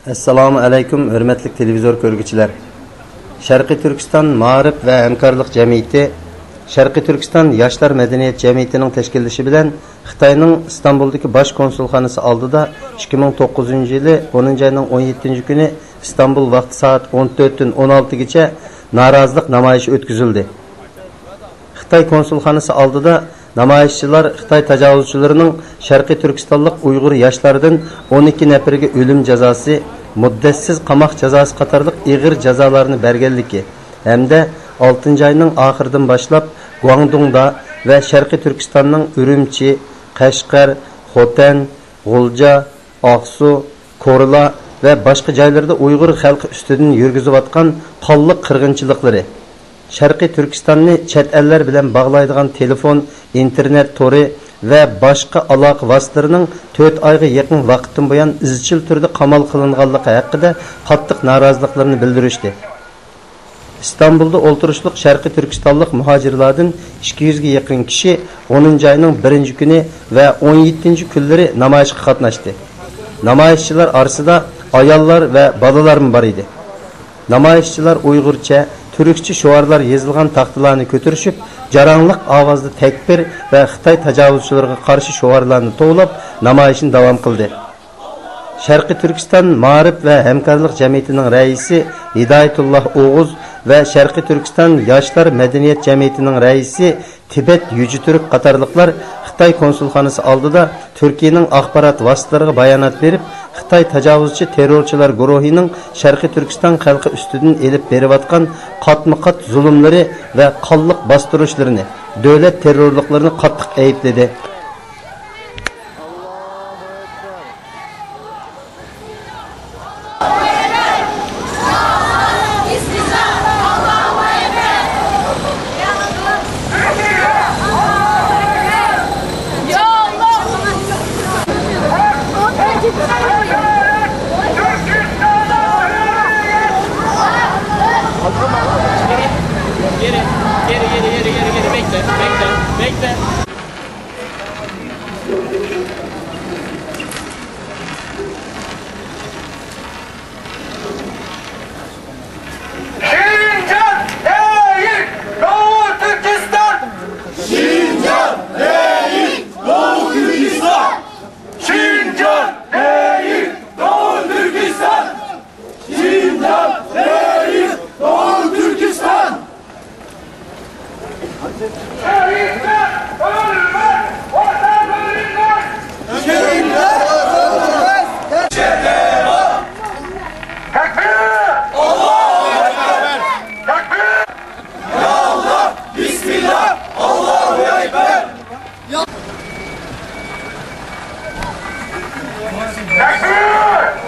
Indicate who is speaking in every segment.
Speaker 1: Assalomu alaykum, hurmatli televizor ko'rguvchilar. Sharqiy Turkiston Ma'rif va hamkorlik jamiyati, Sharqiy Turkiston Yoshlar madaniyat jamiyatining tashkillashi bilan Xitoyning Istanbuldagi bosh konsulxonasi oldida 2009-yili 10-oyning 17-kuni İstanbul vaqti soat 14:16 gacha norozilik namoyishi o'tkazildi. Xitoy konsulxonasi oldida namoyishchilar Xitoy tajovuzchilarining Sharqiy Turkistonlik Uyg'ur yoshlaridan 12 nafariga o'lim jazosi, muddatsiz qamoq jazosi qatorliq og'ir jazolarni berganligi hamda 6-oyning oxiridan boshlab Guangdongda va Sharqiy Turkistonning Urumchi, Qashqar, Xotan, G'ulja, Oqsu, Korla va boshqa joylarda Uyg'ur xalqi ustidan yurgizayotgan qonliq qirg'inchiliklari, Sharqiy Turkistonni chet ellar bilan bog'laydigan telefon, internet tori va boshqa aloqa vositalarining 4 oyga yaqin vaqtdan buyon izchil turda qamal qilinganligi haqida qattiq noroziliklarini bildirishdi. İstanbulda o'ltirishliq Sharqiy Turkistonlik muhojirlardan 200 ga yaqin kishi 10-oyning 1-kuni va 17-kunlari namoyishga qatnashdi. Namoyishchilar orasida ayollar va bolalar bor edi. Namoyishchilar Uyg'urcha, Türkçe şuarlar yazılgan taxtalarni ko'tarishib, jarangliq ovozda takbir va Xitoy tajovuzchilariga qarshi şuarlarni to'lab namoyishni davom qildi. Sharqiy Turkiston Ma'rif va hamkorlik jamiyatining raisi Hidoyatulloh O'g'uz va Sharqiy Turkiston Yoshlar madaniyat jamiyatining raisi Tibet Yujiturk qatorliqlar Xitoy konsulxonasi oldida Turkiyaning axborot vositalariga bayonot berib, Xitoy tajovuzchi terrorchilar guruhining Sharqiy Turkiston xalqi ustidan elib berayotgan qatma-qat zulmlari va qonliq bostirishlarini, davlat terrorliklarini qattiq aybladi.
Speaker 2: Geri bekle.
Speaker 3: Şincan değil, Doğu Türkistan. Şincan değil, Doğu Türkistan. Şincan değil, Doğu Türkistan. Şincan değil, Doğu Türkistan. Şehitler ölmez, vatan ölmez. Şehitler ölmez. Tekbir! Allahu Ekber! Tekbir! Ya Allah! Bismillah! Allahu Ekber! Tekbir!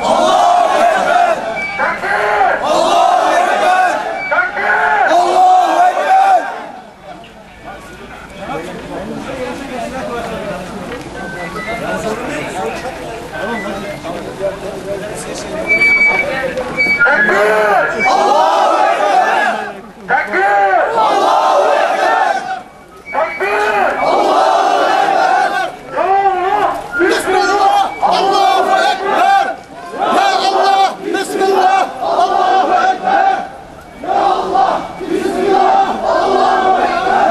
Speaker 3: Allahu Ekber! Tekbir! Allahu Ekber! Tekbir! Allahu Ekber! Tekbir! Allahu Ekber! Tekbir! Allahu Ekber! Tekbir! Allahu Ekber! Ya Allah! Bismillah! Allahu Ekber! Ya Allah! Bismillah! Allahu Ekber! Ya Allah! Bismillah! Allahu Ekber!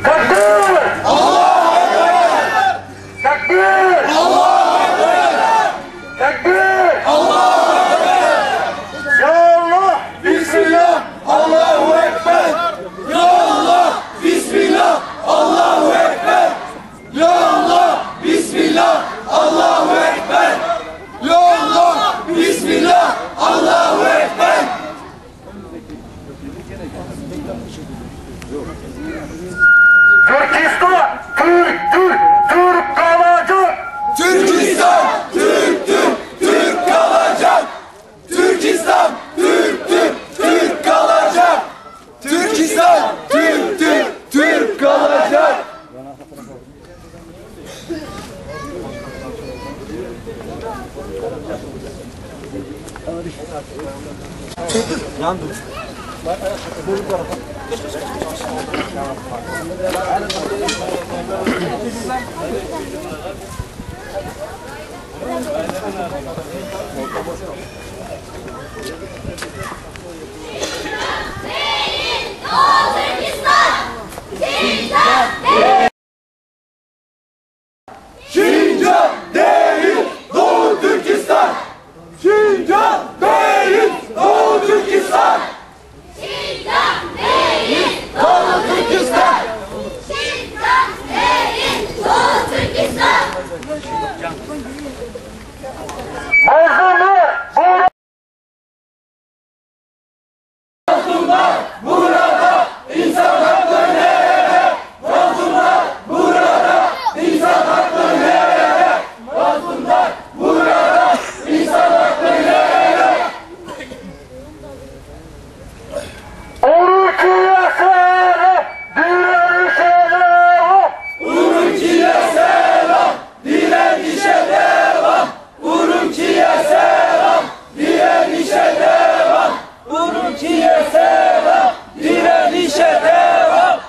Speaker 3: Tekbir! Allahu Ekber! Tekbir! Allahu Ekber! Tekbir! Allahu Ekber! Ya Allah! Bismillah! Allahu Ekber! Ya Allah! Bismillah! Allahu Ekber! Ya Allah! Bismillah! Allahu Ekber! Ya Allah! Bismillah! Allahu Ekber! Türkistan, Türk kalacak. Türkistan, Türk kalacak. Türkistan, Türk kalacak. Türkistan, Türk kalacak. Şincan değil, Doğu Türkistan. Şincan değil, Doğu Türkistan.
Speaker 4: Şincan değil,
Speaker 3: Doğu Türkistan.
Speaker 4: Şincan değil, Doğu Türkistan.
Speaker 3: Mazlumlar burada, insan hakları nerede? Mazlumlar burada, insan hakları nerede? Mazlumlar burada, insan hakları nerede? Urkiye selam, direnişe devam. Urkiye selam, direnişe devam. Urkiye selam, direnişe devam. Urkiye selam, direnişe devam.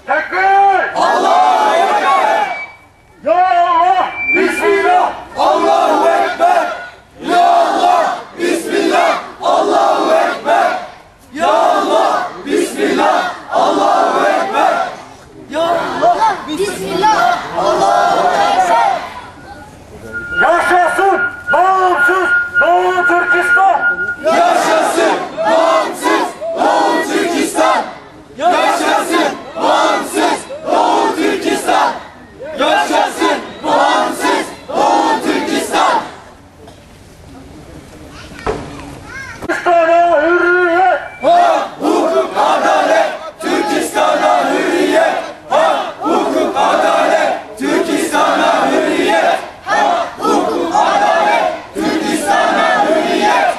Speaker 3: Tekbir! Allahu Ekber! Ya Allah! Bismillah! Allahu Ekber! Ya Allah! Bismillah! Allahu Ekber! Ya Allah! Bismillah! Allahu Ekber! Ya Allah!
Speaker 4: Bismillah, Allahu Ekber.
Speaker 3: Yaşasın bağımsız Doğu Türkistan! Yaşasın bağımsız Doğu Türkistan! Yaşasın bağımsız Doğu Türkistan! Yaşasın bağımsız Doğu Türkistan! Türkistan'a hürriyet! Hak, hukuk, adalet! Türkistan'a hürriyet! Hak, hukuk, adalet! Türkistan'a hürriyet! Hak, hukuk, adalet! Türkistan'a hürriyet!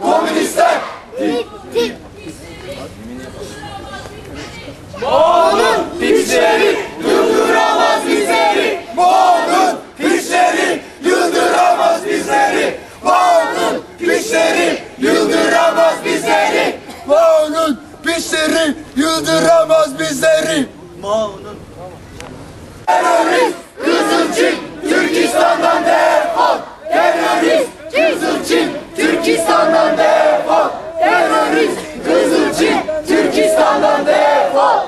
Speaker 3: Komünistler!
Speaker 4: Bitti.
Speaker 3: Onun pisleri yıldıramaz bizleri. Onun pisleri yıldıramaz bizleri. Onun pisleri yıldıramaz bizleri. Onun pisleri yıldıramaz bizleri. Terörist Kızılçin Türkistan'dan defol. Terörist Kızılçin Türkistan'dan defol. Terörist Kızılçin Türkistan'dan defol.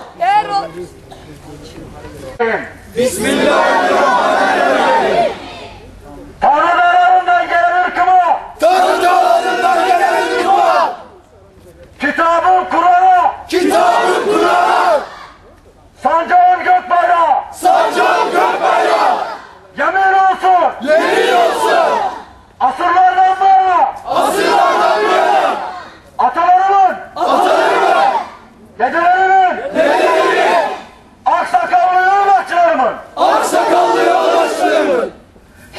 Speaker 3: Bismillahirrahmanirrahim. Tanrı dağlarından gelen ırkıma. Tanrı dağlarından gelen ırkıma. Kitabın Kur'an'a. Kitabın Kur'an'a. Sancağın gök bayrağı. Sancağın gök bayrağı. Yemin olsun. Yemin olsun. Asırlardan beri. Asırlardan beri. Atalarımın. Atalarımın. Dedelerimin. Dedelerimin. Aksakallı yoldaşlarımın. Aksakallı yoldaşlarımın.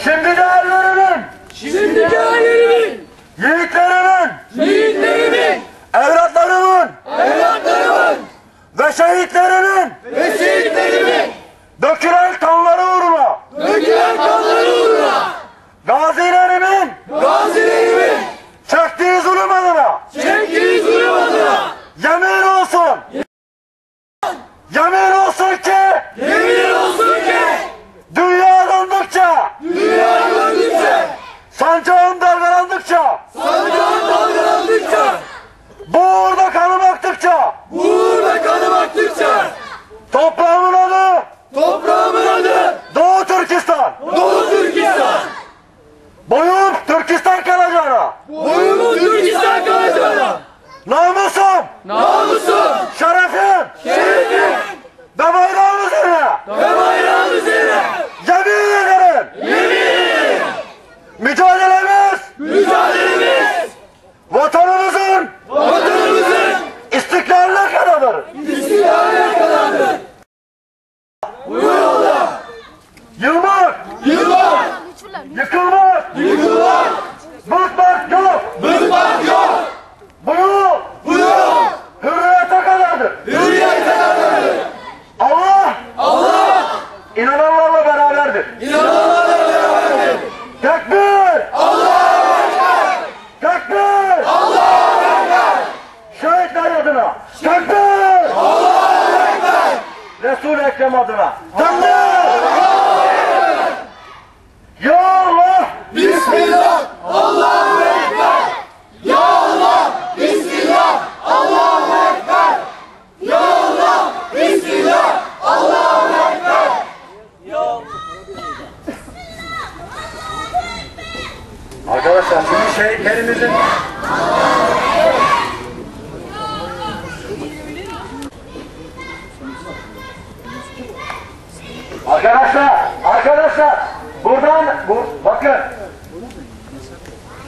Speaker 3: Şimdi değerlerimin. Şimdi değerlerimin. Yiğitlerimin. Yiğitlerimin. Evlatlarımın.
Speaker 2: namusum,
Speaker 3: şerefim,
Speaker 2: şerefim
Speaker 3: ve bayrağım üzerine
Speaker 2: ve bayrağım üzerine
Speaker 3: yemin ederim. Mücadelemiz vatanımızın istiklaline kadardır. Bu yolda yılmak, yıkılmak, bıkmak yok. Bu yol hürriyete kadardır. Allah inananlarla beraberdir. Tekbir! Tekbir! Şehitler adına! Tekbir! Resul-i Ekrem adına! Tekbir! Ya Allah!
Speaker 2: Bismillah, Allahu Ekber. Ya Allah, Bismillah, Allahu Ekber. Ya Allah, Bismillah, Allahu Ekber.
Speaker 3: Arkadaşlar şimdi şehitlerimizin Arkadaşlar buradan bakın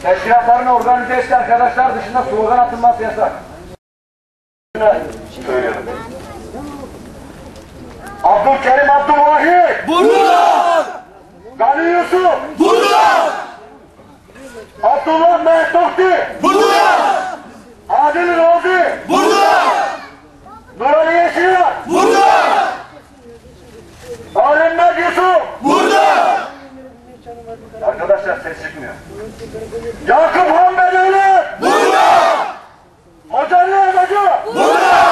Speaker 3: teşkilatlarını organize ettiği arkadaşlar dışında slogan atılması yasak. Söylüyorum. Abdülkerim Abdülvahid
Speaker 2: Burada!
Speaker 3: Gani Yusuf
Speaker 2: Burada!
Speaker 3: Abdullah Mehtohti
Speaker 2: Burada!
Speaker 3: Adil Rozi
Speaker 2: Burada!
Speaker 3: Nurali Yeşilay
Speaker 2: Burada!
Speaker 3: Alemmed Yusuf
Speaker 2: Burada!
Speaker 3: Arkadaşlar ses çıkmıyor. Yakup Hanbeli'yle
Speaker 2: Burada!
Speaker 3: Hocalı Emeci
Speaker 2: Burada!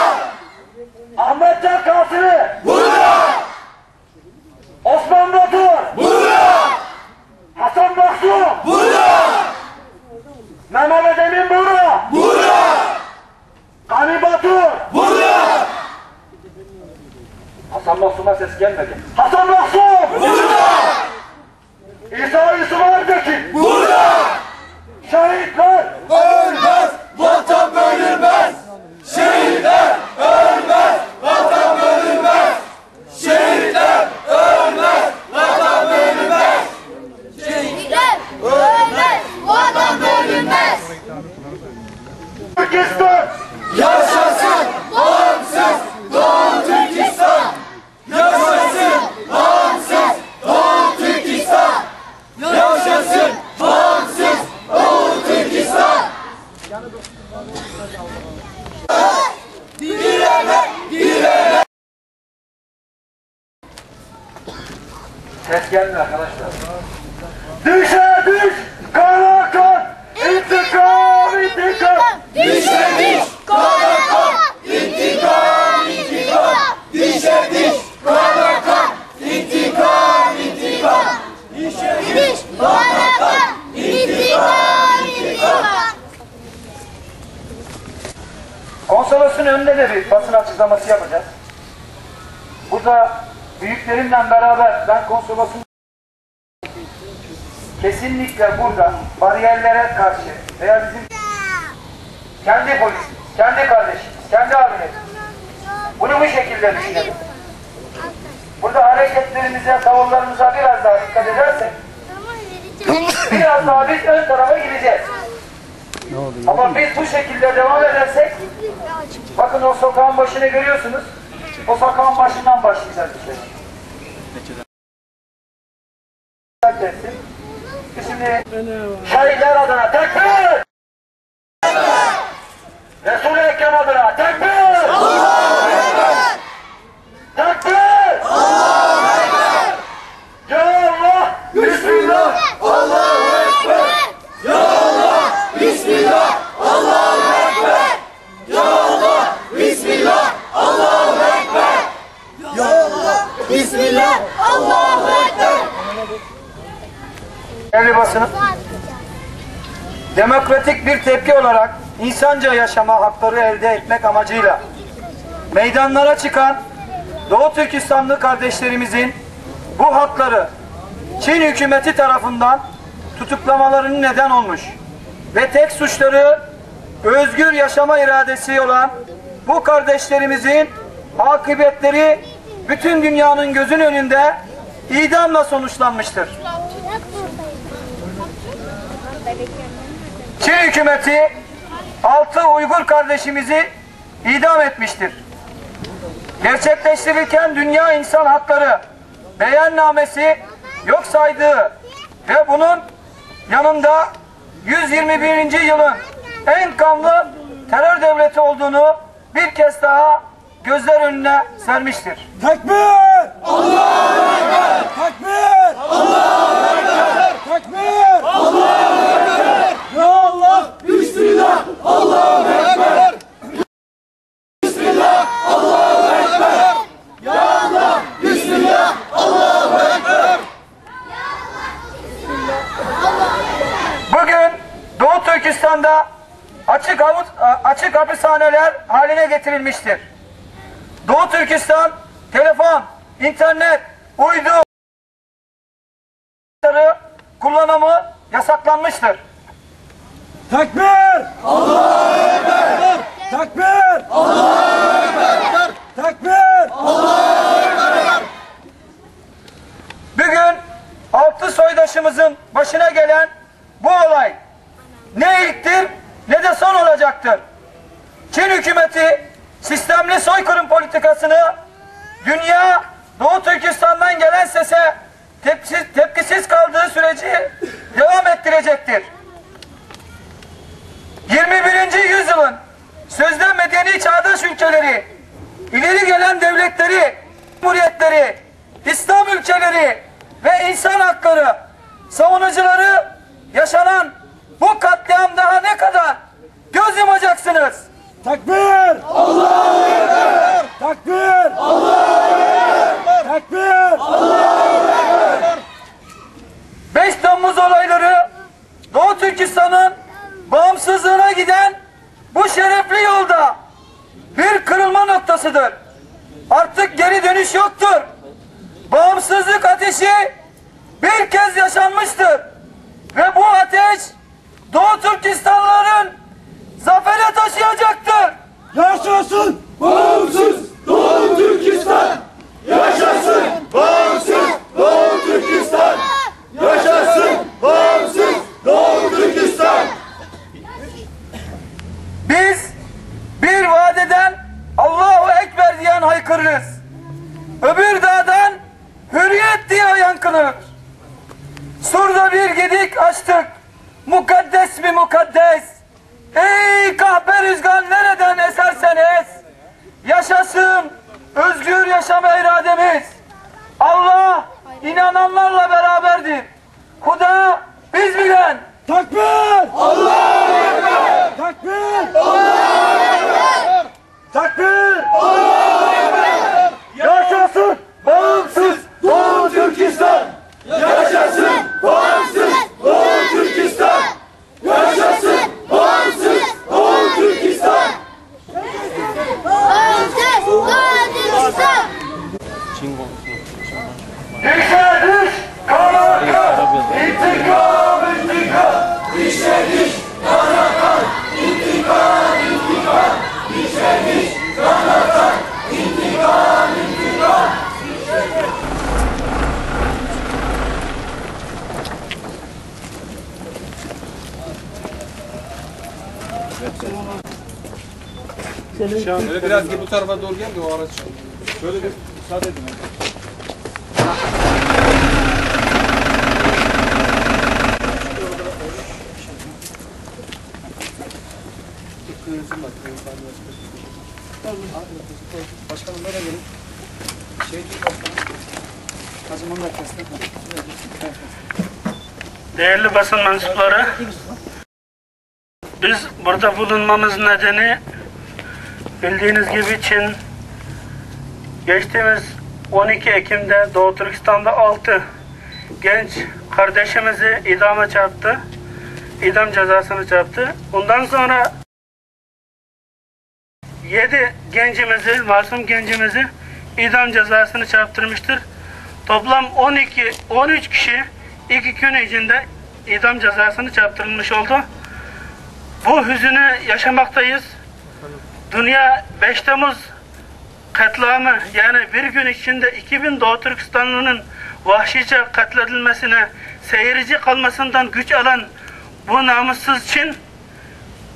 Speaker 3: Ahmet Can Kasimi
Speaker 2: Burada!
Speaker 3: Osman Batur
Speaker 2: Burada!
Speaker 3: Hasan Mahsun
Speaker 2: Burada!
Speaker 3: Mehmet Emin Bora
Speaker 2: Burada!
Speaker 3: Gani Batur
Speaker 2: Burada!
Speaker 3: Hasan Mahsun'a ses gelmedi. Hasan Mahsun
Speaker 2: Burada!
Speaker 3: İsa Yusuf Ertekin
Speaker 2: Burada!
Speaker 3: Şehitler
Speaker 2: Ölmez, vatan bölünmez. Şehitler ölmez, vatan bölünmez. Şehitler ölmez, vatan bölünmez.
Speaker 4: Şehitler ölmez, vatan bölünmez.
Speaker 3: Türkistan
Speaker 2: Yaşasın bağımsız Doğu Türkistan. Yaşasın bağımsız Doğu Türkistan. Yaşasın bağımsız Doğu Türkistan.
Speaker 3: ses gelmiyor arkadaşlar. Düşe düş kana kan intikam intikam
Speaker 2: Dişe diş, kana kan, intikam, intikam. Dişe diş, kana kan, intikam, intikam.
Speaker 4: Diş, barakan, intikam, intikam.
Speaker 3: Konsolosun önünde de bir basın açıklaması yapacağız. Burada büyüklerimle beraber ben konsolosun kesinlikle burada bariyerlere karşı veya bizim kendi polis, kendi kardeşimiz, kendi abimiz bunu bu şekilde düşünelim. Burada hareketlerimize, tavırlarımıza biraz daha dikkat edersek biraz daha biz ön tarafa gideceğiz. Ama biz bu şekilde devam edersek bakın o sokağın başını görüyorsunuz. O sokağın başından başlayacağız işte. Şimdi şehitler adına tekbir! Resul-i Ekrem adına tekbir! Tekbir! Ya Allah! Bismillah!
Speaker 2: Allahu Ekber. Ya Allah, Bismillah, Allahu Ekber. Ya Allah, Bismillah, Allahu Ekber. Ya Allah, Bismillah, Allahu Ekber.
Speaker 3: Değerli basını, demokratik bir tepki olarak insanca yaşama hakları elde etmek amacıyla meydanlara çıkan Doğu Türkistanlı kardeşlerimizin bu hakları Çin hükümeti tarafından tutuklamalarının neden olmuş ve tek suçları özgür yaşama iradesi olan bu kardeşlerimizin akıbetleri bütün dünyanın gözün önünde idamla sonuçlanmıştır. Çin hükümeti 6 Uygur kardeşimizi idam etmiştir. Gerçekleştirirken Dünya İnsan Hakları beyannamesi yok saydığı ve bunun yanında 121. yılın en kanlı terör devleti olduğunu bir kez daha gözler önüne sermiştir.
Speaker 2: Tekbir! Allahu Ekber! Tekbir! Allahu Ekber! Tekbir! Allahu Ekber! Ya Allah! Bismillah! Allahu Ekber! Bismillah! Allahu Ekber! Ya Allah! Bismillah! Allahu Ekber!
Speaker 3: Bugün Doğu Türkistan'da açık hapishaneler haline getirilmiştir. Doğu Türkistan telefon, internet, uydu kullanımı yasaklanmıştır.
Speaker 2: Tekbir! Allahu Ekber! Tekbir! Allahu Ekber! Tekbir! Allahu Ekber!
Speaker 3: Bugün 6 soydaşımızın başına gelen bu olay ne ilktir ne de son olacaktır. Çin hükümeti sistemli soykırım politikasını dünya Doğu Türkistan'dan gelen sese tepkisiz kaldığı süreci devam ettirecektir. 21. yüzyılın sözde medeni çağdaş ülkeleri, ileri gelen devletleri, cumhuriyetleri, İslam ülkeleri ve insan hakları savunucuları yaşanan bu katliam daha ne kadar göz yumacaksınız?
Speaker 2: Tekbir! Allahu Ekber! Tekbir! Allahu Ekber! Tekbir! Allahu Ekber!
Speaker 3: 5 Temmuz olayları Doğu Türkistan'ın bağımsızlığına giden bu şerefli yolda bir kırılma noktasıdır. Artık geri dönüş yoktur. Bağımsızlık ateşi bir kez yaşanmıştır. Ve bu ateş Doğu Türkistanlıların zafere taşıyacaktır.
Speaker 2: Yaşasın bağımsız Doğu Türkistan! Yaşasın bağımsız Doğu Türkistan! Yaşasın bağımsız Doğu Türkistan!
Speaker 3: Biz bir vadeden Allahu Ekber diyen haykırırız. Öbür dağdan hürriyet diye yankılanır. Surda bir gedik açtık. Mukaddes mi mukaddes? Ey kahpe rüzgar nereden esersen es. Yaşasın özgür yaşama irademiz. Allah inananlarla beraberdir. Huda biz bilen.
Speaker 2: Tekbir! Allahu Ekber! Tekbir! Allahu Ekber! Tekbir! Allahu Ekber! Yaşasın bağımsız Doğu Türkistan! Yaşasın bağımsız Doğu Türkistan! Yaşasın bağımsız Doğu Türkistan!
Speaker 4: Bağımsız Doğu Türkistan!
Speaker 3: Dişe diş, kana kan, intikam, intikam.
Speaker 2: Dişe diş, kana kan, intikam, intikam. Dişe diş, kana kan, intikam, intikam.
Speaker 5: Şöyle biraz bu tarafa doğru gel de o araç. Şöyle bir müsaade edin. Başkanım böyle gelin.
Speaker 6: Değerli basın mensupları, biz burada bulunmamız nedeni bildiğiniz gibi Çin geçtiğimiz 12 Ekim'de Doğu Türkistan'da 6 genç kardeşimizi idama çarptı. İdam cezasını çarptı. Bundan sonra 7 gencimizi, masum gencimizi idam cezasını çarptırmıştır. Toplam 13 kişi 2 gün içinde idam cezasını çarptırılmış oldu. bu hüzünü yaşamaktayız. Dünya 5 Temmuz katliamı, yani bir gün içinde 2000 Doğu Türkistanlı'nın vahşice katledilmesine seyirci kalmasından güç alan bu namussuz Çin,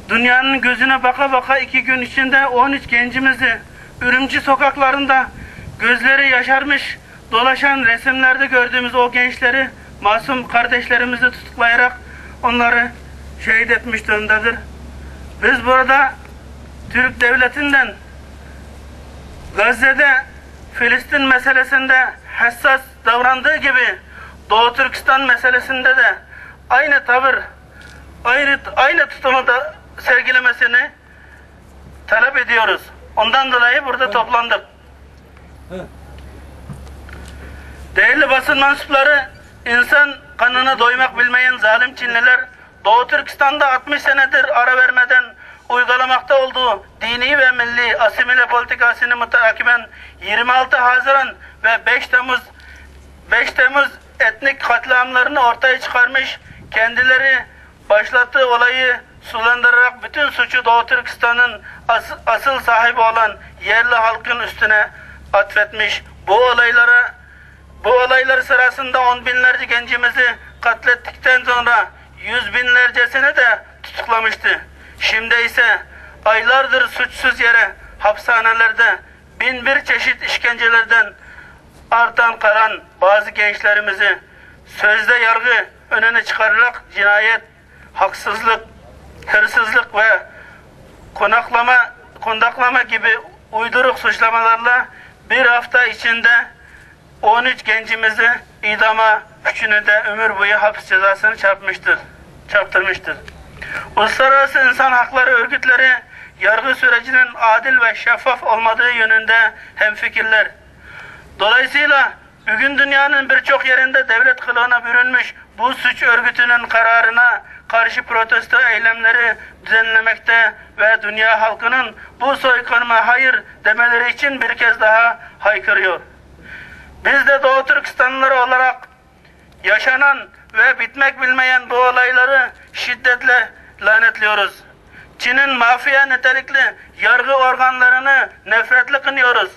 Speaker 6: dünyanın gözüne baka baka 2 gün içinde 13 gencimizi Ürümçi sokaklarında gözleri yaşarmış dolaşan resimlerde gördüğümüz o gençleri, masum kardeşlerimizi tutuklayarak onları şehit etmiş durumdadır. Biz burada Türk devletinden Gazze'de, Filistin meselesinde hassas davrandığı gibi Doğu Türkistan meselesinde de aynı tavır, aynı tutumu da sergilemesini talep ediyoruz. Ondan dolayı burada toplandık. Değerli basın mensupları, insan kanına doymak bilmeyen zalim Çinliler, Doğu Türkistan'da 60 senedir ara vermeden uygulamakta olduğu dini ve milli asimile politikasını müteakiben 26 Haziran ve 5 Temmuz etnik katliamlarını ortaya çıkarmış, kendileri başlattığı olayı sulandırarak bütün suçu Doğu Türkistan'ın asıl sahibi olan yerli halkın üstüne atfetmiş. Bu olaylar sırasında on binlerce gencimizi katlettikten sonra yüz binlercesini de tutuklamıştı. Şimdi ise aylardır suçsuz yere hapishanelerde bin bir çeşit işkencelerden artan kalan bazı gençlerimizi sözde yargı önüne çıkarılarak cinayet, haksızlık, hırsızlık ve kundaklama gibi uyduruk suçlamalarla bir hafta içinde 13 gencimizi idama, üçünü de ömür boyu hapis cezasını çarptırmıştır. Uluslararası insan hakları örgütleri yargı sürecinin adil ve şeffaf olmadığı yönünde hemfikirler. Dolayısıyla bugün dünyanın birçok yerinde devlet kılığına bürünmüş bu suç örgütünün kararına karşı protesto eylemleri düzenlemekte ve dünya halkının bu soykırıma hayır demeleri için bir kez daha haykırıyor. Biz de Doğu Türkistanlıları olarak yaşanan ve bitmek bilmeyen bu olayları şiddetle lanetliyoruz. Çin'in mafya nitelikli yargı organlarını nefretle kınıyoruz.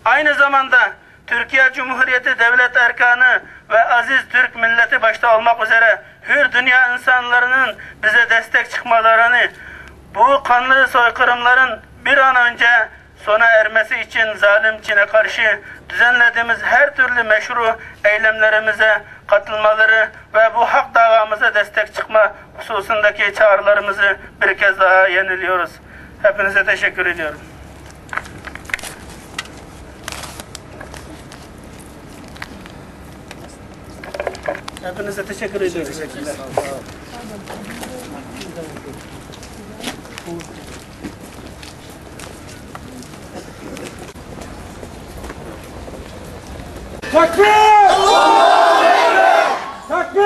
Speaker 6: Aynı zamanda Türkiye Cumhuriyeti devlet erkanı ve aziz Türk milleti başta olmak üzere hür dünya insanlarının bize destek çıkmalarını, bu kanlı soykırımların bir an önce sona ermesi için zalim Çin'e karşı düzenlediğimiz her türlü meşru eylemlerimize katılmaları ve bu hak davamıza destek çıkma hususundaki çağrılarımızı bir kez daha yeniliyoruz. Hepinize teşekkür ediyorum. Hepinize teşekkür ediyorum. Teşekkürler.
Speaker 2: Takbir! Allahu Ekber! Takbir!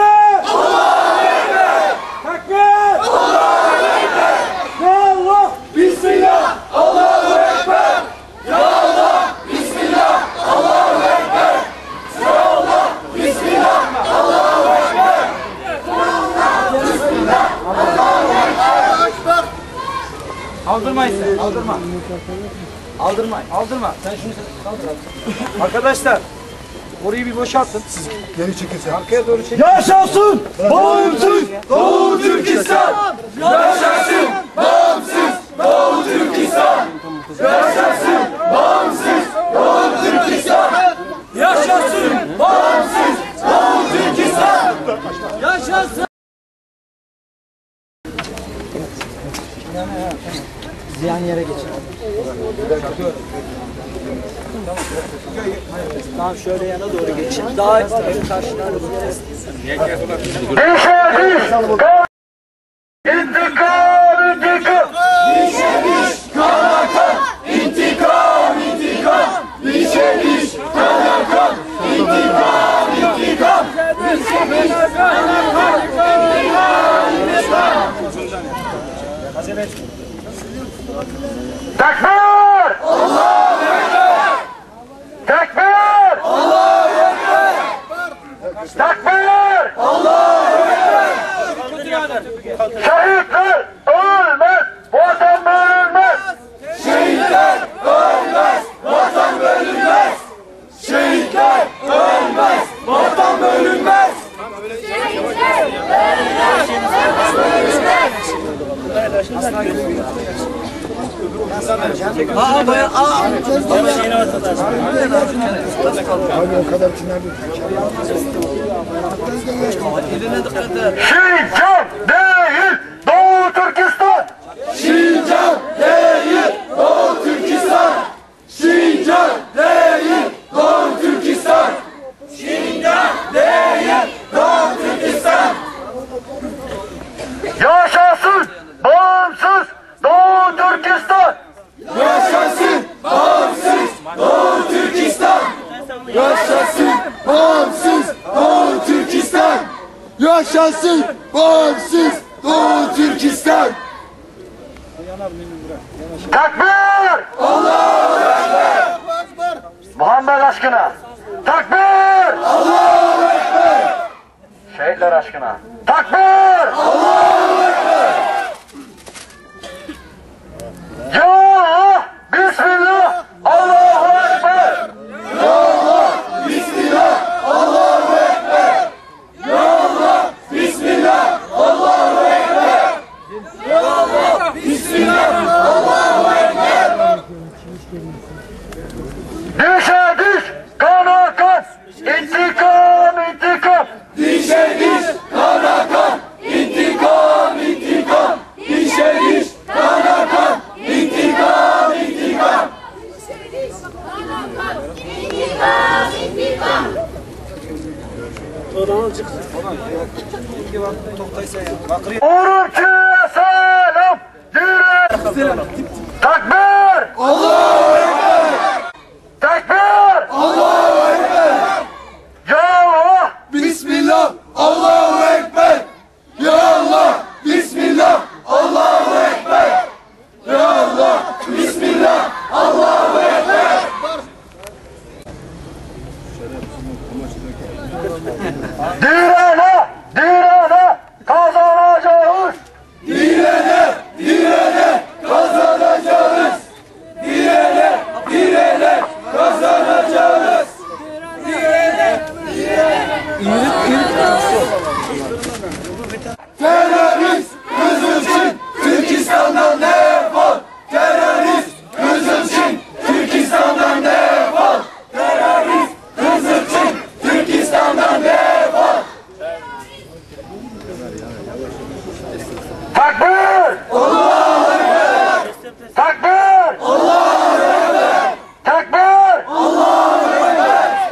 Speaker 2: Allahu Ekber! Takbir! Allahu Ekber! Ya Allah! Bismillah! Allahu Ekber! Ya Allah! Bismillah! Allahu Ekber! Ya Allah! Bismillah! Allahu Ekber! Ya Allah! Bismillah! Allahu Ekber!
Speaker 7: Aldırmayın, aldırma. Aldırma. Sen şunu kaldır. Arkadaşlar, orayı bir boşaltın. Siz
Speaker 2: Geri çekilsin.
Speaker 7: arkaya doğru çekin.
Speaker 2: Yaşasın bağımsız Doğu Türkistan! Yaşasın bağımsız Doğu Türkistan! Yaşasın bağımsız Doğu Türkistan! Yaşasın bağımsız Doğu Türkistan! Yaşasın!
Speaker 7: Ziyan yere geçin. Tamam, şöyle yana doğru geçin. Daha karşıdan.
Speaker 2: İntikam! İşemiş kana kan! İntikam! İşemiş kana kan! İntikam! İşemiş kana kan! Takbir! Allahu Ekber! Takbir! Allahu Ekber! Takbir! Allahu Ekber! Şehitler!
Speaker 3: Şincan değil Doğu Türkistan.
Speaker 2: Şincan değil Doğu Türkistan. Şincan değil Doğu Türkistan. Şincan değil Doğu Türkistan.
Speaker 3: Yaşasın bağımsız Doğu Türkistan.
Speaker 2: Yaşasın bağımsız Doğu Türkistan. Yaşasın bağımsız Doğu Türkistan. Yaşasın bağımsız Doğu Türkistan.
Speaker 3: Takbir!
Speaker 2: Allahu Ekber.
Speaker 3: Muhammed aşkına. Takbir!
Speaker 2: Allahu Ekber.
Speaker 3: Şehitler aşkına. Takbir!
Speaker 2: Allahu Ekber.
Speaker 3: Ya Allah! Bismillah! Allahu Ekber!
Speaker 2: Ya Allah, Bismillah, Allahu Ekber. Ya Allah, Bismillah, Allahu Ekber. Ya Allah, Bismillah, Allahu Ekber.
Speaker 3: Dişe diş, kana kan, intikam, intikam.
Speaker 2: Dişe diş, kana kan, intikam, intikam. Dişe diş, kana kan, intikam, intikam.
Speaker 3: Urumçu'ya selam, yürü. Takbir!
Speaker 2: Allahu Ekber.
Speaker 3: Takbir!
Speaker 2: Allahu Ekber.
Speaker 3: Ya Allah!
Speaker 2: Bismillah, Allahu Ekber. Ya Allah, Bismillah, Allahu Ekber. Ya Allah, Bismillah, Allahu Ekber.
Speaker 3: Direne, direne, kazanacağız.
Speaker 2: Direne, direne, kazanacağız. Direne, direne, kazanacağız. Direne, direne. Terörist Kızılçin, Türkistan'dan defol. Terörist Kızılçin, Türkistan'dan defol. Terörist Kızılçin, Türkistan'dan defol.
Speaker 3: Takbir!
Speaker 2: Allahu Ekber.
Speaker 3: Takbir!
Speaker 2: Allahu Ekber.
Speaker 3: Takbir!
Speaker 2: Allahu Ekber.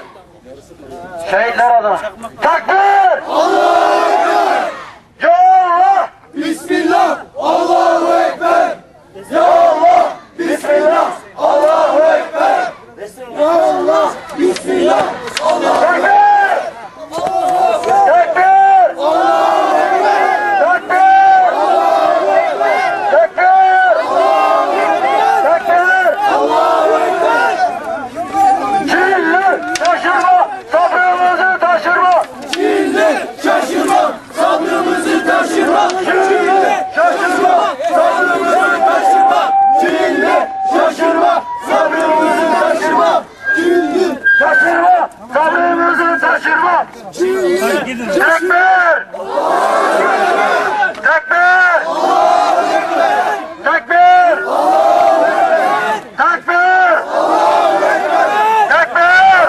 Speaker 3: Şehitler adına. Takbir!
Speaker 2: Allahu Ekber.
Speaker 3: Ya Allah!
Speaker 2: Bismillah, Allahu Ekber. Ya Allah, Bismillah, Allahu Ekber. Ya Allah, Bismillah, Allahu Ekber.
Speaker 3: Takbir! Takbir!
Speaker 2: Allahu Ekber.
Speaker 3: Takbir!
Speaker 2: Allahu Ekber.
Speaker 3: Takbir!
Speaker 2: Allahu Ekber.
Speaker 3: Takbir!
Speaker 2: Allahu Ekber.
Speaker 3: Çinli şaşırma, sabrımızı taşırma.
Speaker 2: Çinli şaşırma, sabrımızı taşırma. Çinli şaşırma, sabrımızı taşırma. Çinli şaşırma, sabrımızı taşırma. Çinli
Speaker 3: Şaşırma, sabrımızı taşırma.
Speaker 2: Çinli
Speaker 3: Takbir! Takbir! Takbir! Takbir! Takbir! Takbir!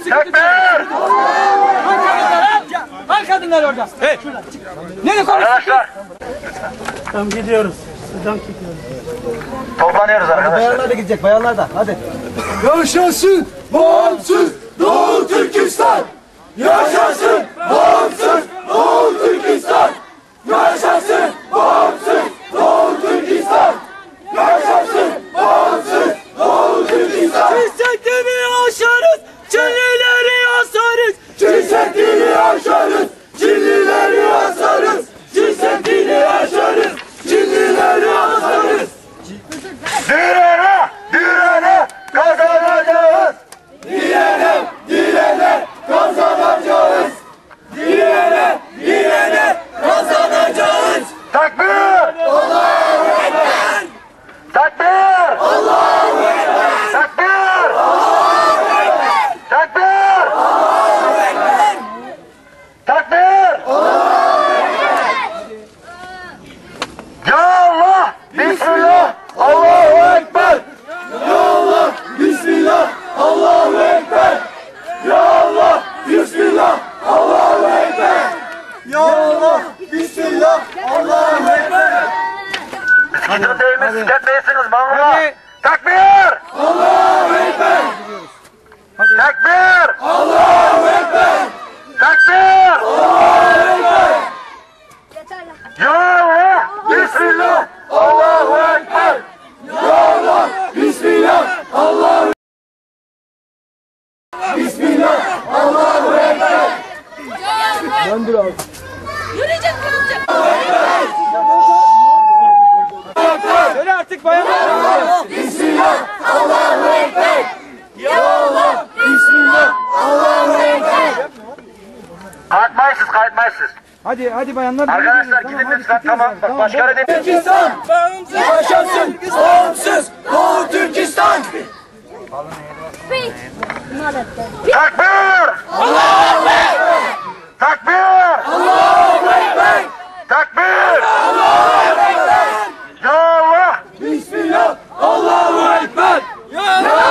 Speaker 3: Takbir!
Speaker 7: Var kadınlar orada. Hey. Nereye konuş?
Speaker 3: Arkadaşlar
Speaker 6: Tamam gidiyoruz. Sıdan gidiyoruz.
Speaker 3: toplanıyoruz arkadaşlar.
Speaker 7: Bayanlar da gidecek, bayanlar da. Hadi.
Speaker 2: Yaşasın bağımsız Doğu Türkistan. Yaşasın bağımsız Doğu Türkistan. Yaşasın bağımsız Doğu Türkistan. Yaşasın bağımsız Doğu Türkistan.
Speaker 7: Çiçekleri aşarız, çinlileri asarız.
Speaker 2: Çiçekleri aşarız, Çinlileri asarız. Çiçekleri aşarız, Çinlileri asarız.
Speaker 3: Direne, direne kazanacağız.
Speaker 2: Direne, direne kazanacağız. Direne, direne Bismillah, Allahu Ekber. Ya Allah, Bismillah, Allahu Ekber. Ya Allah, Bismillah, Allahu Ekber. Ya Allah, Bismillah, Allahu Ekber.
Speaker 3: Sıkıntı değilmiş, tüketmeyesiniz Mahmut'a. Takbir!
Speaker 2: Allahu Ekber.
Speaker 3: Takbir!
Speaker 2: Allahu Ekber.
Speaker 3: Takbir!
Speaker 2: Allahu Ekber.
Speaker 3: Ya Allah! Bismillah!
Speaker 2: Allahu Ekber. Ya Allah, Bismillah, Allahu Bismillah, Allahu Ekber.
Speaker 7: Döndür abi.
Speaker 4: Yürüyecek.
Speaker 7: Söyle artık bayan.
Speaker 2: Bismillah, Allahu Ekber. Ya Allah, Bismillah, Allahu Ekber.
Speaker 3: Kalkmayısınız.
Speaker 7: Hadi bayanlar.
Speaker 3: Arkadaşlar gidin lütfen, tamam. Bak başka ne demiyorum.
Speaker 2: Türkistan, yaşasın, bağımsız, Doğu Türkistan.
Speaker 3: Takbir!
Speaker 2: Allahu Ekber.
Speaker 3: Takbir!
Speaker 2: Allahu Ekber.
Speaker 3: Takbir!
Speaker 2: Allahu Ekber.
Speaker 3: Ya Allah!
Speaker 2: Bismillah, Allahu Ekber. Ya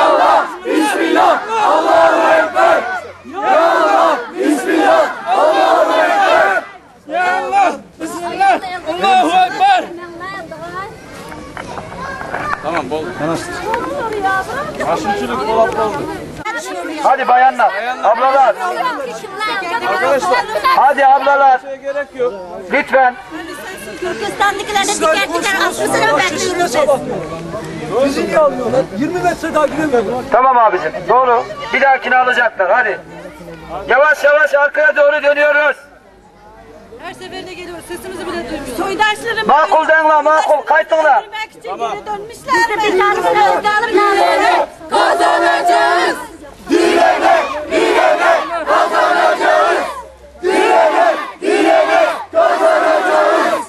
Speaker 2: Allah, Bismillah, Allahu Ekber. Ya Allah, Bismillah, Allahu Ekber.
Speaker 4: Ya Allah. Bismillah. Allahu Ekber.
Speaker 5: Tamam bol.
Speaker 3: Hadi bayanlar, ablalar. Hadi ablalar.
Speaker 7: Gerek yok.
Speaker 3: Lütfen.
Speaker 4: Türkistan'dakilerle diker diker 60 lira bekliyoruz.
Speaker 7: Bizi niye almıyorlar? 20 metre daha giremiyorlar.
Speaker 3: Tamam abicim, doğru. Bir dahakini alacaklar, hadi. Yavaş yavaş arkaya doğru dönüyoruz.
Speaker 8: Her seferinde geliyoruz. Sesimizi bile duymuyoruz. Soydaşlarım
Speaker 3: Makul denla, makul, kayıtla.
Speaker 8: bilmek için geri dönmüşler.
Speaker 4: Biz de bir tanesini alalım.
Speaker 2: Kazanacağız. Direne, direne, kazanacağız. Direne, direne, kazanacağız.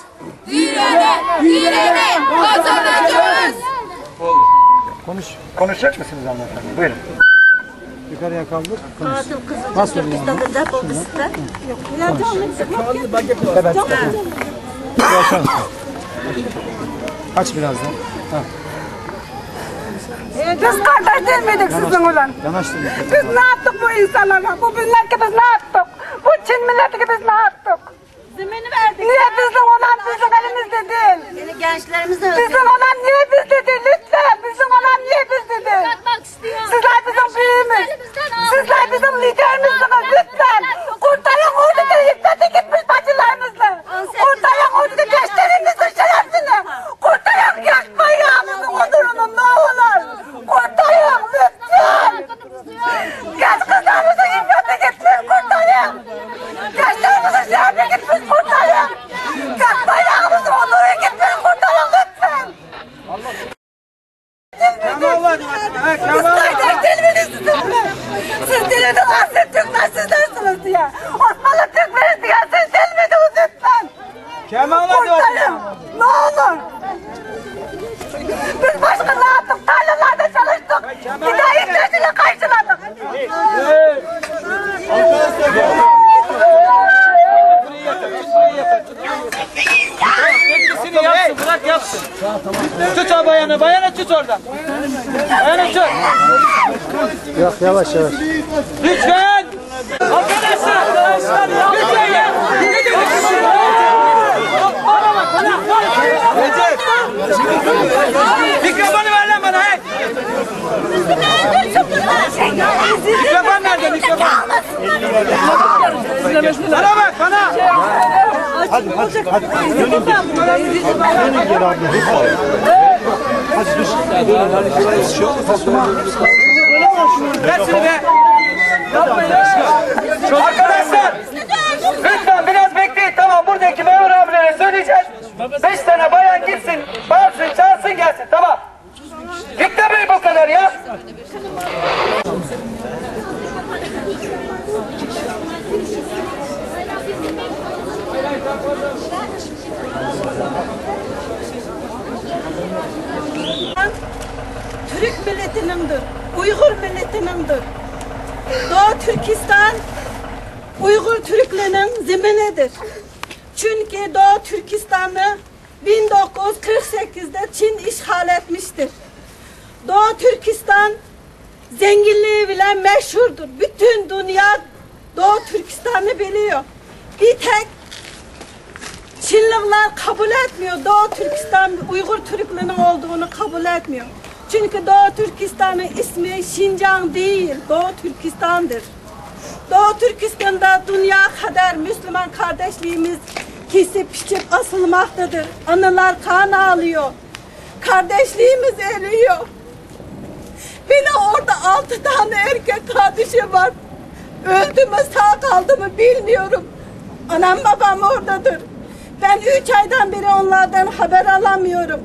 Speaker 4: Direne kazanacağız.
Speaker 3: Konuşacak mısınız hanımefendi? Buyurun.
Speaker 7: Yukarıya kaldır.
Speaker 4: Katil kızı Türkistan'da defolmuşlar.
Speaker 7: Aç birazdan.
Speaker 8: Biz kardeş değil miydik sizin olan?
Speaker 7: Yanaştır.
Speaker 8: Biz ne yaptık bu insanlara? Bu milleti biz ne yaptık? Bu Çin milleti biz ne yaptık? Zemini verdik. Niye bizim olan bizim elimizde değil?
Speaker 4: Yeni gençlerimiz de
Speaker 8: Bizim olan niye bizde değil? Lütfen bizim olan niye bizde değil?
Speaker 4: Bakmak istiyorum.
Speaker 8: Sizler bizim büyüğümüz. Sizler bizim liderimizsiniz lütfen. Kurtarın oradaki yıklatı gitmiş bacılarımızı. Kurtarın oradaki gençlerimizin şerefini. Kurtarın yak bayrağımızın onurunu ne olur. Kurtarın lütfen. Genç kızlarımızın yıklatı gitmiş kurtarın. Gençlerimizin şerefi gitmiş kurtarın. Yak bayrağımızın onuru gitmiş kurtarın lütfen. Siz dilini bahset Türkler sizlersiniz diye. Osmanlı Türkleri diye siz dilmediniz lütfen.
Speaker 7: Kemal
Speaker 8: Kurtarın. Ne olur. Biz başka ne yaptık? Tarlalarda çalıştık. Hidayetlerle karşıladık.
Speaker 7: Tepkisini yapsın, bırak yapsın. Tut o bayanı, bayanı tut oradan. Bayanı tut.
Speaker 1: Yok, yavaş yavaş.
Speaker 7: Lütfen. Arkadaşlar lütfen ya. Recep. Mikrofonu ver lan bana. Mikrofon nerede? Mikrofon. Bana bak bana. Versene be. Arkadaşlar. Lütfen biraz bekleyin. Tamam, buradaki memur abilere söyleyeceğiz. 5 tane bayan gitsin, bağırsın, çağırsın, gelsin. Tamam. Yüklemeyin bu kadar ya.
Speaker 8: Türk milletinindir, Uygur milletinindir. Doğu Türkistan, Uygur Türklerinin zeminidir. Çünkü Doğu Türkistan'ı 1948'de Çin işgal etmiştir. Doğu Türkistan zenginliği bile meşhurdur. Bütün dünya Doğu Türkistan'ı biliyor. Bir tek Çinliler kabul etmiyor. Doğu Türkistan Uygur Türklüğünün olduğunu kabul etmiyor. Çünkü Doğu Türkistan'ın ismi Şincan değil, Doğu Türkistan'dır. Doğu Türkistan'da dünya kadar Müslüman kardeşliğimiz kesip biçip asılmaktadır. Anılar kan ağlıyor. Kardeşliğimiz eriyor. Benim orada 6 tane erkek kardeşim var. Öldü mü sağ kaldı mı bilmiyorum. Anam babam oradadır. Ben 3 aydan beri onlardan haber alamıyorum.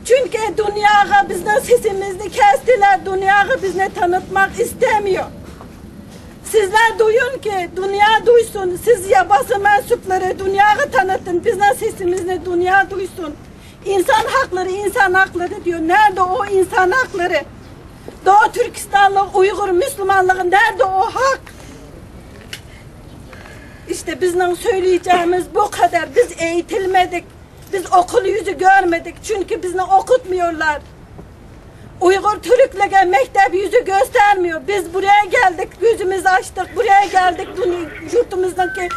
Speaker 8: Çünkü dünyaya bizden sesimizi kestiler. Dünyaya bizne tanıtmak istemiyor. Sizler duyun ki dünya duysun. Siz ya basın mensupları dünyaya tanıtın. Bizden sesimizi dünya duysun. İnsan hakları, insan hakları diyor. Nerede o insan hakları? Doğu Türkistanlı Uygur Müslümanlığı nerede o hak? İşte bizden söyleyeceğimiz bu kadar. Biz eğitilmedik. Biz okul yüzü görmedik. Çünkü bizi okutmuyorlar. Uygur Türklüğe mektep yüzü göstermiyor. Biz buraya geldik, gözümüzü açtık. Buraya geldik, yurtumuzdaki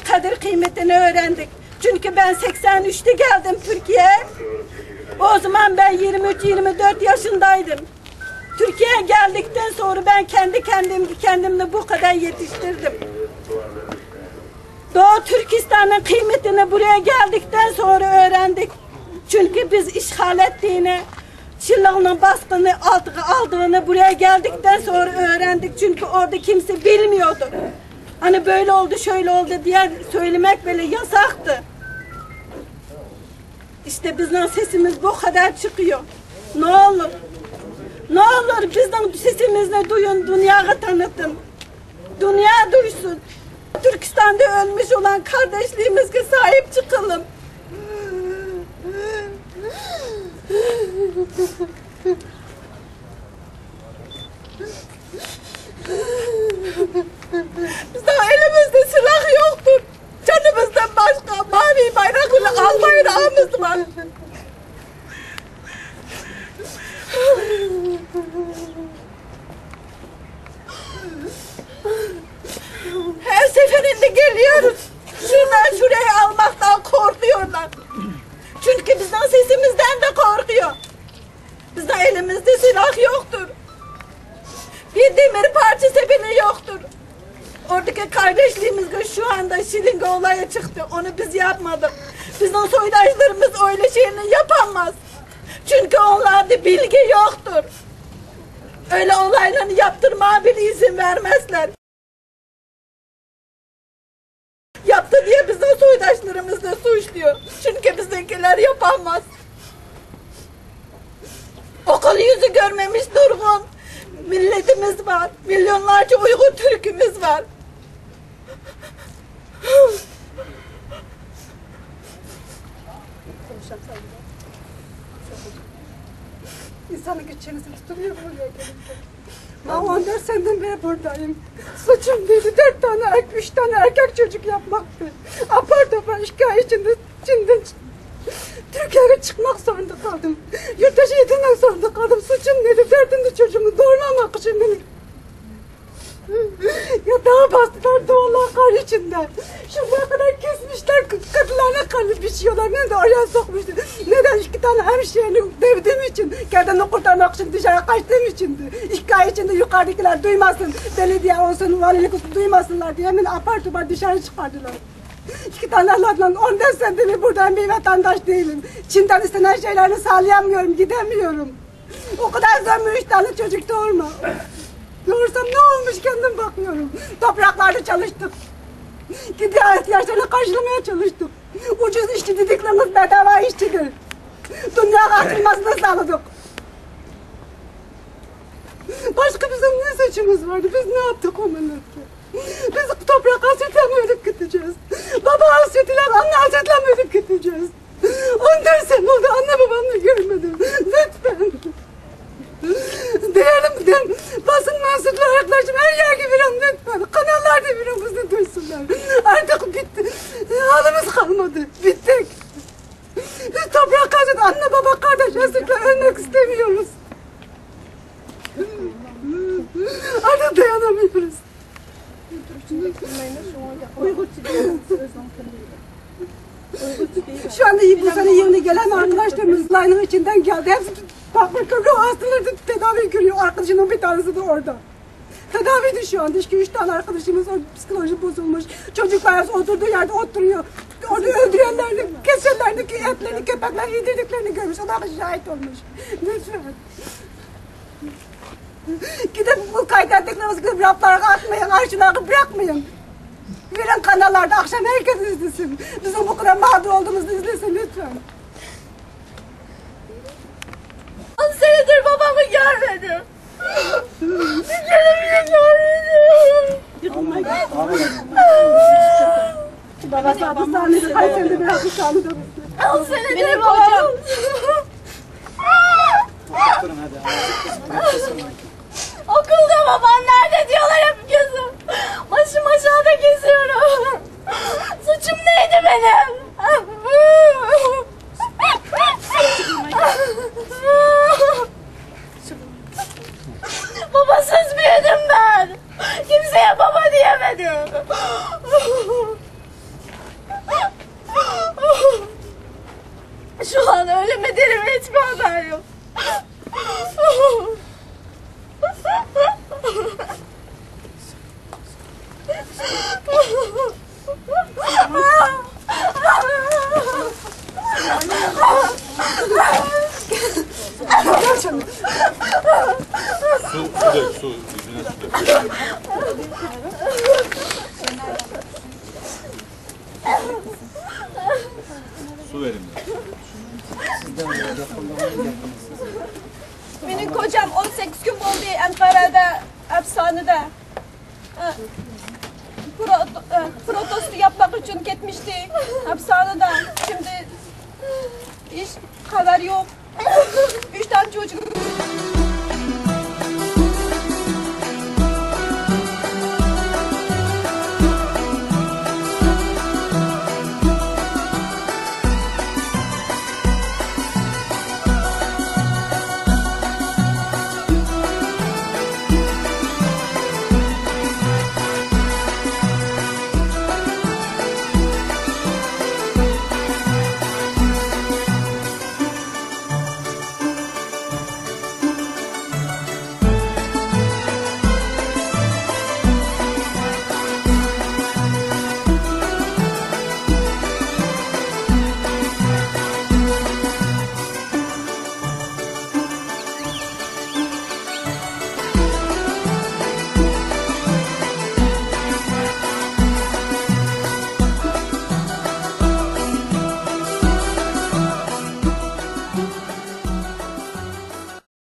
Speaker 8: kadir kıymetini öğrendik. Çünkü ben 83'te geldim Türkiye'ye. O zaman ben 23-24 yaşındaydım. Türkiye'ye geldikten sonra ben kendimle bu kadar yetiştirdim. Doğu Türkistan'ın kıymetini buraya geldikten sonra öğrendik. Çünkü biz işgal ettiğini, Çinli'nin baskını aldığını buraya geldikten sonra öğrendik. Çünkü orada kimse bilmiyordu. Hani böyle oldu, şöyle oldu diye söylemek böyle yasaktı. İşte bizden sesimiz bu kadar çıkıyor. Ne olur, ne olur bizden sesimizi duyun, dünyaya tanıtın. Dünya duysun. Türkistan'da ölmüş olan kardeşliğimize sahip çıkalım. Bizim elimizde silah yoktur. Canımızdan başka mavi bayraklı al bayrağımız var. Her seferinde geliyoruz. Şuradan şuraya almaktan korkuyorlar. Çünkü bizden sesimizden de korkuyor. Bizden elimizde silah yoktur. Bir demir parçası bile yoktur. Oradaki kardeşliğimiz şu anda Şilinge olaya çıktı. Onu biz yapmadık. Bizden soydaşlarımız öyle şeyini yapamaz. Çünkü onlarda bilgi yoktur. Öyle olaylarını yaptırmaya bile izin vermezler. Yaptı diye bizden soydaşlarımız da suçluyor. Çünkü bizdekiler yapamaz. Okul yüzü görmemiş durgun milletimiz var. Milyonlarca Uygur Türk'ümüz var. İnsanın güççenizi tutuyor buraya gelirken. Ben 14 seneden beri buradayım. Suçum değildi. 4 tane, 3 tane erkek çocuk yapmaktı. Apar topar şikayet içinde Türkiye'ye çıkmak zorunda kaldım. Yurt dışı yetinmek zorunda kaldım. Suçum neydi? 4. çocuğumu doğurmamak için beni. Yatağa bastılar doğallar kar içinde. Şuraya kadar kesmişler, kadınlarına kanı biçiyorlar. Beni de oraya sokmuştu. Neden? 2 tane hemşireyi dövdüğüm için, kendimi kurtarmak için dışarı kaçtığım içindi. Şikayetçinde yukarıdakiler duymasın, belediye olsun, valilik olsun duymasınlar diye beni apar topar dışarı çıkardılar. 2 tane Allah'la 14 senedir buradayım, bir vatandaş değilim. Çin'den istenen şeylerini sağlayamıyorum, gidemiyorum. O kadar zor 3 tane çocuk doğurma. Doğursam ne olmuş kendim bakıyorum. Topraklarda çalıştık. Gidiyor ihtiyaçlarını karşılamaya çalıştık. Ucuz işçi dediklerimiz bedava işçidir. Dünya açılmasını sağladık. Başka bizim ne seçimiz vardı? Biz ne yaptık o millette? Biz toprak hasretiyle mi ödüp gideceğiz? Baba hasretiyle, anne hasretiyle mi ödüp gideceğiz? 14 sene oldu anne babamı görmedim. Lütfen. Değerli basın mensupları arkadaşım her yer gibi lütfen. Kanallar da birimizi duysunlar. Artık bitti. Halimiz kalmadı. Bittik. Biz toprak kazandık. Mesut'la ölmek istemiyoruz. Artık dayanamıyoruz. Şu anda bu sene yeni gelen arkadaşlarımız line'ın içinden geldi. Hepsi bakır görüyor, hastaları tedavi görüyor. Arkadaşının bir tanesi de orada. Tedavide şu anda. İşte 3 tane arkadaşımız psikoloji bozulmuş. Çocuklar oturduğu yerde oturuyor. Orada öldürenlerini, kesenlerini, etlerini, köpekler yedirdiklerini görmüş. Ona şahit olmuş. Lütfen. Gidip bu kaydettiklerinizi gidip raplara atmayın, arşivleri bırakmayın. Verin kanallarda akşam herkes izlesin. Bizim bu kadar mağdur olduğumuzu izlesin lütfen.
Speaker 4: 10 senedir babamı görmedim. Bir kere bile görmedim.
Speaker 8: Babası hapishanede, Kayseri'de bir hapishanede.
Speaker 4: 10 senedir babam. Okulda babam nerede diyorlar hep gözüm. Başım aşağıda geziyorum. Suçum neydi benim? Babasız büyüdüm ben. Kimseye baba diyemedim. Şu an ölüme derime hiçbir haber yok.
Speaker 5: Su dök, su. Yüzüne su dök. Su verin.
Speaker 4: Benim kocam 18 gün oldu Ankara'da, hapishanede. Protesto yapmak için gitmişti hapishanede. Şimdi hiç haber yok. 3 tane çocuk.